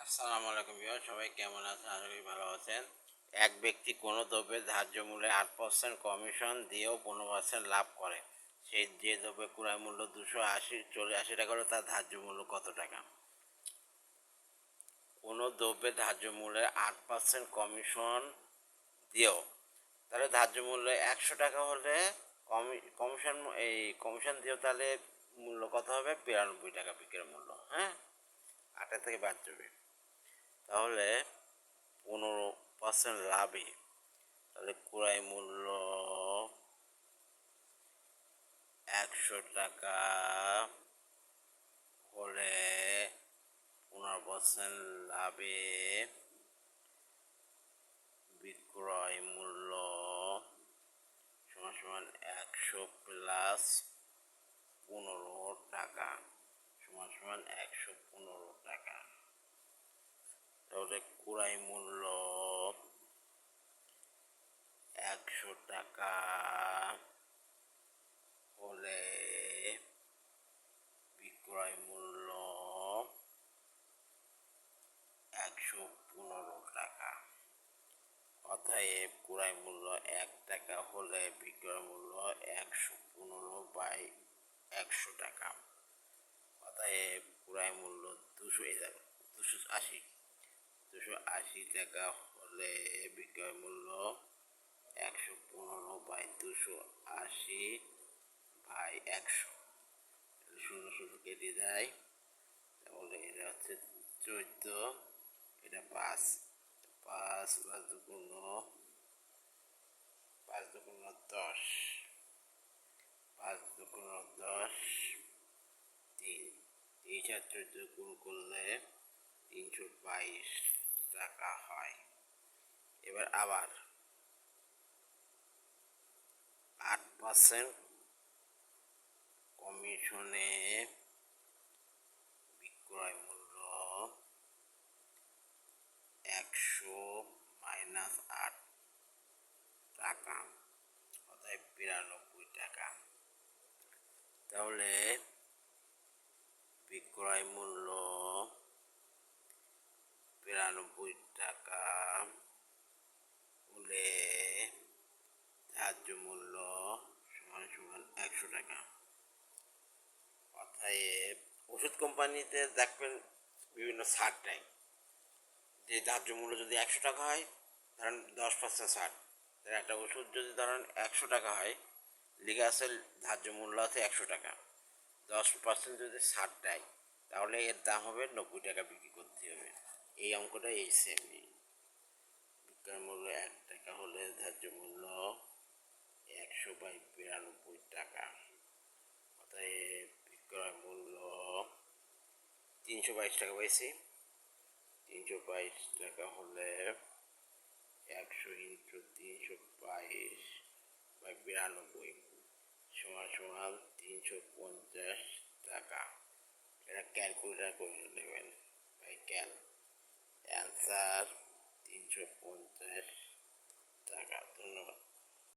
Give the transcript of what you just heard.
আসসালামু আলাইকুম ভিউয়ার, সবাই কেমন আছেন? আশা করি ভালো আছেন। এক ব্যক্তি কোনো দ্রব্যের ধার্য মূল্যে 8% কমিশন দিয়েও 15% লাভ করে। সেই যে দ্রব্যের ক্রয় মূল্য 280 টাকা হলে তার ধার্য মূল্য কত টাকা? কোনো দ্রব্যের ধার্য মূল্যে 8% কমিশন দিয়েও, তাহলে ধার্য মূল্য 100 টাকা হলে কমিশন দিয়েও তাহলে মূল্য কত হবে? 92 টাকা বিক্রয় মূল্য। হ্যাঁ, 8 থেকে বাদ যাবে, তাহলে 15% লাভে, তাহলে ক্রয় মূল্য 100 টাকা হলে 15% লাভে বিক্রয় মূল্য সমান সমান 100 প্লাস 15 টাকা সমান সমান 115 টাকা। তাহলে ক্রয় মূল্য 100 টাকা হলে বিক্রয় মূল্য 115 টাকা। অতএব ক্রয় মূল্য 1 টাকা হলে বিক্রয় মূল্য 115/100 টাকা। অতএব ক্রয় মূল্য 280 টাকা হলে বিক্রয় মূল্য 115/280/100, শূন্য শূন্য কেটে দেয়, তাহলে এটা হচ্ছে 14, এটা 5, 5 + 2 = 10, 5 × 10 3, 3 আর 14 গুণ করলে 322 টাকা হয়। এবার আবার 8% কমিশনে বিক্রয় মূল্য 100 - 8 টাকা, অর্থাৎ 92 টাকা। তাহলে বিক্রয় মূল্য 92 টাকা হলে ধার্য মূল্য সমান সমান 100 টাকা। অতএব ওষুধ কোম্পানিতে দেখবেন বিভিন্ন ছাড় দেয়, যে ধার্য মূল্য যদি 100 টাকা হয়, ধরেন 10% ছাড়। একটা ওষুধ যদি ধরেন 100 টাকা হয়, লেখা আছে ধার্য মূল্য আছে 100 টাকা, 10% যদি ছাড় দেয়, তাহলে এর দাম হবে 90 টাকা বিক্রি করতে হবে। এই অঙ্কটা এই সেমই। বিক্রয় মূল্য 1 টাকা হলে ধার্য মূল্য 100/92 টাকা। অতএব বিক্রয় মূল্য 322 টাকা পাইছি। 322 টাকা হলে 100 × 322/92 সমান সমান 350 টাকা। এটা ক্যালকুলেটার করে নেবেন। অ্যান্সার